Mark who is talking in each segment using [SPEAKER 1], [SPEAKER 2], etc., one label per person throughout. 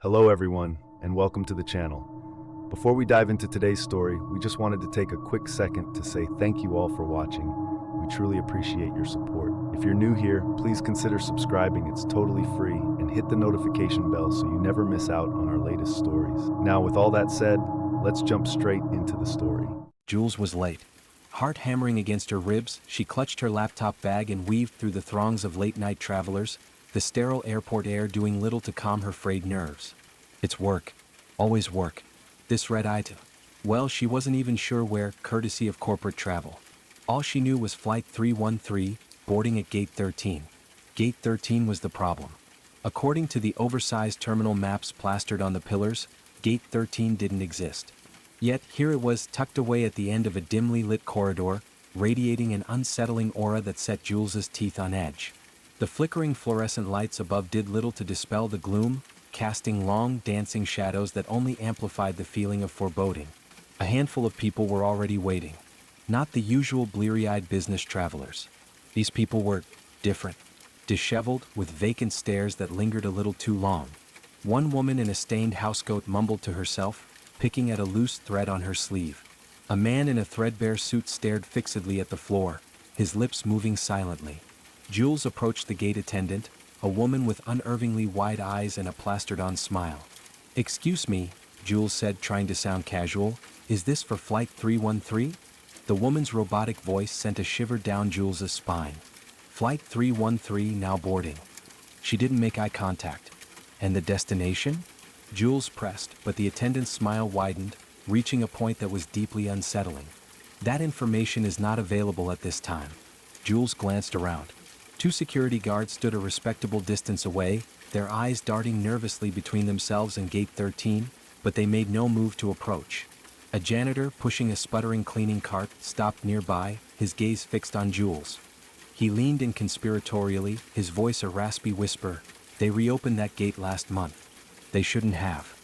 [SPEAKER 1] Hello everyone, and welcome to the channel. Before we dive into today's story, we just wanted to take a quick second to say thank you all for watching. We truly appreciate your support. If you're new here, please consider subscribing, it's totally free, and hit the notification bell so you never miss out on our latest stories. Now with all that said, let's jump straight into the story.
[SPEAKER 2] Jules was late. Heart hammering against her ribs, she clutched her laptop bag and weaved through the throngs of late-night travelers, the sterile airport air doing little to calm her frayed nerves. It's work. Always work. This red-eye to... Well, she wasn't even sure where, courtesy of corporate travel. All she knew was Flight 313, boarding at Gate 13. Gate 13 was the problem. According to the oversized terminal maps plastered on the pillars, Gate 13 didn't exist. Yet, here it was tucked away at the end of a dimly lit corridor, radiating an unsettling aura that set Jules's teeth on edge. The flickering fluorescent lights above did little to dispel the gloom, casting long, dancing shadows that only amplified the feeling of foreboding. A handful of people were already waiting. Not the usual bleary-eyed business travelers. These people were different. Disheveled, with vacant stares that lingered a little too long. One woman in a stained housecoat mumbled to herself, picking at a loose thread on her sleeve. A man in a threadbare suit stared fixedly at the floor, his lips moving silently. Jules approached the gate attendant, a woman with unervingly wide eyes and a plastered-on smile. "Excuse me," Jules said, trying to sound casual, "is this for Flight 313? The woman's robotic voice sent a shiver down Jules's spine. Flight 313 now boarding. She didn't make eye contact. And the destination? Jules pressed, but the attendant's smile widened, reaching a point that was deeply unsettling. That information is not available at this time. Jules glanced around. Two security guards stood a respectable distance away, their eyes darting nervously between themselves and Gate 13, but they made no move to approach. A janitor, pushing a sputtering cleaning cart, stopped nearby, his gaze fixed on Jules. He leaned in conspiratorially, his voice a raspy whisper. "They reopened that gate last month. They shouldn't have."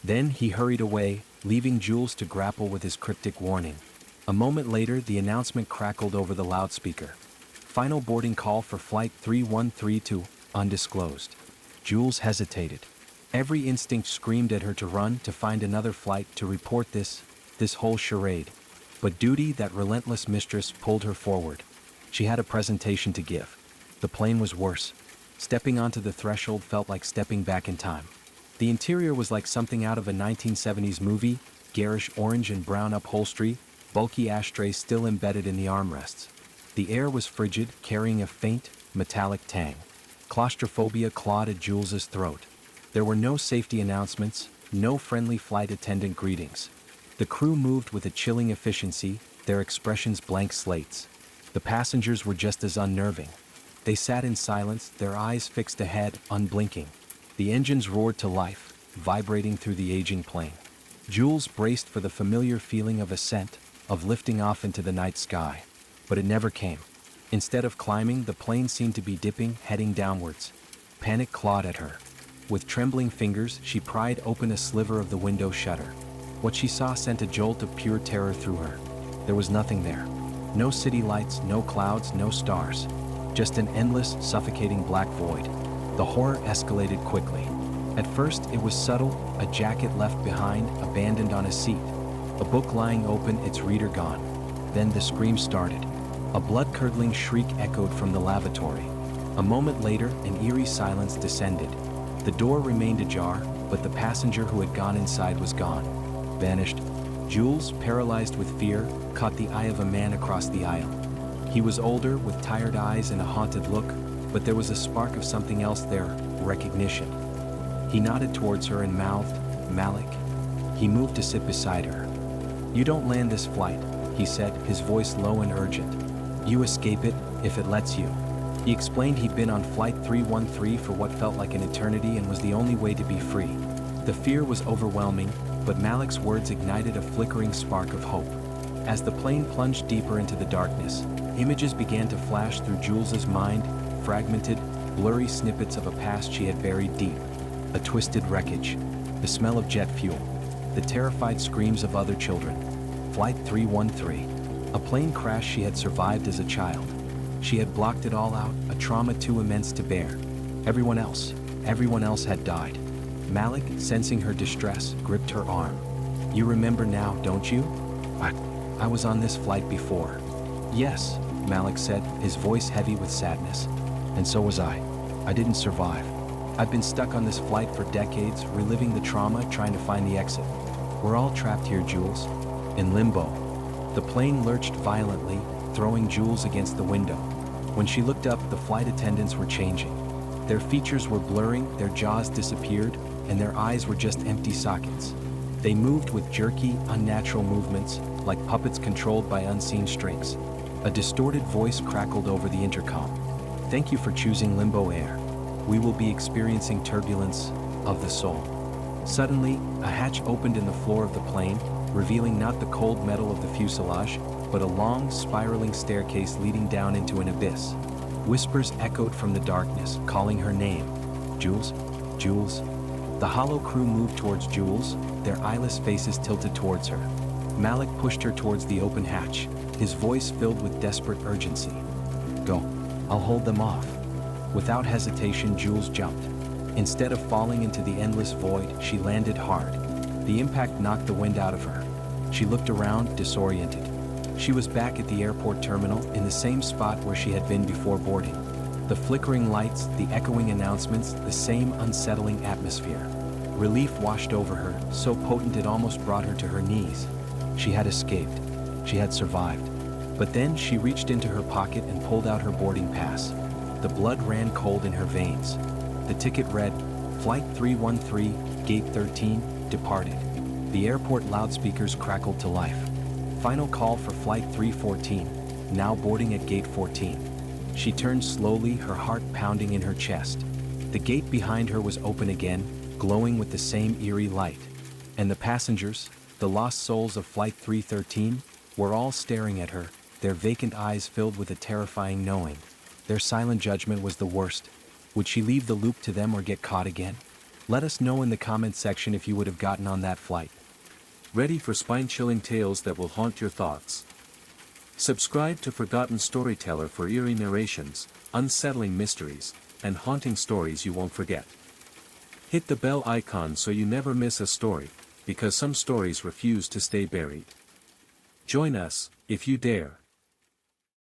[SPEAKER 2] Then he hurried away, leaving Jules to grapple with his cryptic warning. A moment later, the announcement crackled over the loudspeaker. "Final boarding call for Flight 313 to undisclosed." Jules hesitated. Every instinct screamed at her to run, to find another flight, to report this whole charade. But duty, that relentless mistress, pulled her forward. She had a presentation to give. The plane was worse. Stepping onto the threshold felt like stepping back in time. The interior was like something out of a 1970s movie, garish orange and brown upholstery, bulky ashtrays still embedded in the armrests. The air was frigid, carrying a faint, metallic tang. Claustrophobia clawed at Jules's throat. There were no safety announcements, no friendly flight attendant greetings. The crew moved with a chilling efficiency, their expressions blank slates. The passengers were just as unnerving. They sat in silence, their eyes fixed ahead, unblinking. The engines roared to life, vibrating through the aging plane. Jules braced for the familiar feeling of ascent, of lifting off into the night sky. But it never came. Instead of climbing, the plane seemed to be dipping, heading downwards. Panic clawed at her. With trembling fingers, she pried open a sliver of the window shutter. What she saw sent a jolt of pure terror through her. There was nothing there. No city lights, no clouds, no stars. Just an endless, suffocating black void. The horror escalated quickly. At first, it was subtle, a jacket left behind, abandoned on a seat. A book lying open, its reader gone. Then the scream started. A blood-curdling shriek echoed from the lavatory. A moment later, an eerie silence descended. The door remained ajar, but the passenger who had gone inside was gone. Vanished. Jules, paralyzed with fear, caught the eye of a man across the aisle. He was older, with tired eyes and a haunted look, but there was a spark of something else there, recognition. He nodded towards her and mouthed, "Malik." He moved to sit beside her. "You don't land this flight," he said, his voice low and urgent. "You escape it, if it lets you." He explained he'd been on Flight 313 for what felt like an eternity and was the only way to be free. The fear was overwhelming, but Malik's words ignited a flickering spark of hope. As the plane plunged deeper into the darkness, images began to flash through Jules's mind, fragmented, blurry snippets of a past she had buried deep. A twisted wreckage, the smell of jet fuel, the terrified screams of other children. Flight 313. A plane crash she had survived as a child. She had blocked it all out, a trauma too immense to bear. Everyone else had died. Malik, sensing her distress, gripped her arm. You remember now, don't you? I was on this flight before. Yes, Malik said, his voice heavy with sadness. And so was I. I didn't survive. I've been stuck on this flight for decades, reliving the trauma, trying to find the exit. We're all trapped here, Jules. In limbo. The plane lurched violently, throwing Jules against the window. When she looked up, the flight attendants were changing. Their features were blurring, their jaws disappeared, and their eyes were just empty sockets. They moved with jerky, unnatural movements, like puppets controlled by unseen strings. A distorted voice crackled over the intercom. Thank you for choosing Limbo Air. We will be experiencing turbulence of the soul. Suddenly, a hatch opened in the floor of the plane, revealing not the cold metal of the fuselage, but a long, spiraling staircase leading down into an abyss. Whispers echoed from the darkness, calling her name. Jules? Jules? The hollow crew moved towards Jules, their eyeless faces tilted towards her. Malik pushed her towards the open hatch, his voice filled with desperate urgency. Go. I'll hold them off. Without hesitation, Jules jumped. Instead of falling into the endless void, she landed hard. The impact knocked the wind out of her. She looked around, disoriented. She was back at the airport terminal, in the same spot where she had been before boarding. The flickering lights, the echoing announcements, the same unsettling atmosphere. Relief washed over her, so potent it almost brought her to her knees. She had escaped. She had survived. But then she reached into her pocket and pulled out her boarding pass. The blood ran cold in her veins. The ticket read, Flight 313, Gate 13, departed. The airport loudspeakers crackled to life. Final call for Flight 314, now boarding at Gate 14. She turned slowly, her heart pounding in her chest. The gate behind her was open again, glowing with the same eerie light. And the passengers, the lost souls of Flight 313, were all staring at her, their vacant eyes filled with a terrifying knowing. Their silent judgment was the worst. Would she leave the loop to them or get caught again? Let us know in the comment section if you would have gotten on that flight.
[SPEAKER 3] Ready for spine-chilling tales that will haunt your thoughts? Subscribe to Forgotten Storyteller for eerie narrations, unsettling mysteries, and haunting stories you won't forget. Hit the bell icon so you never miss a story, because some stories refuse to stay buried. Join us, if you dare.